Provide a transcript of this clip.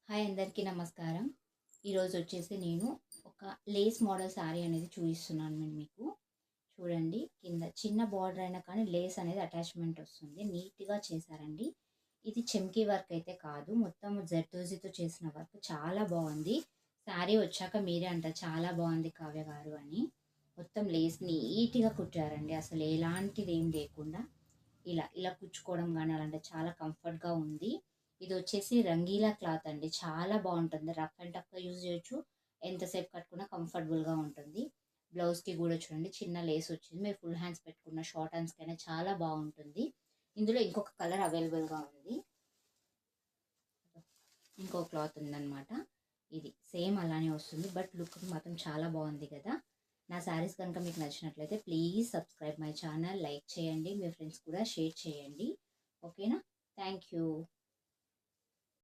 Hi అందరికీ నమస్కారం. ఈరోజు వచ్చేసి నేను ఒక లేస్ మోడల్ శారీ అనేది చూపిస్తున్నాను మీకు. చూడండి, కింద చిన్న బార్డర్ అయినా కానీ లేస్ అనేది అటాచ్మెంట్ వస్తుంది. నీట్గా చేశారండి. ఇది చెమ్కీ వర్క్ అయితే కాదు, మొత్తం జర్దోజీతో చేసిన వర్క్ చాలా బాగుంది. శారీ వచ్చాక మీరే అంటారు చాలా బాగుంది కావ్య గారు అని. మొత్తం లేస్ నీట్గా కుట్టారండి, అసలు ఎలాంటిది ఏం లేకుండా. ఇలా ఇలా కుచ్చుకోవడం కానీ అలాంటి చాలా కంఫర్ట్గా ఉంది. ఇది వచ్చేసి రంగీలా క్లాత్ అండి, చాలా బాగుంటుంది. రఫ్ అండ్ టఫ్గా యూజ్ చేయొచ్చు, ఎంతసేపు కట్టుకున్నా కంఫర్టబుల్గా ఉంటుంది. బ్లౌజ్కి కూడా చూడండి చిన్న లేస్ వచ్చింది. మీరు ఫుల్ హ్యాండ్స్ పెట్టుకున్న షార్ట్ హ్యాండ్స్కి అయినా చాలా బాగుంటుంది. ఇందులో ఇంకొక కలర్ అవైలబుల్గా ఉంది, ఇంకో క్లాత్ ఉందన్నమాట. ఇది సేమ్ అలానే వస్తుంది, బట్ లుక్ మాత్రం చాలా బాగుంది కదా. నా శారీస్ కనుక మీకు నచ్చినట్లయితే please subscribe my channel, like చేయండి, మీ ఫ్రెండ్స్ కూడా షేర్ చేయండి. ఓకేనా? Thank you.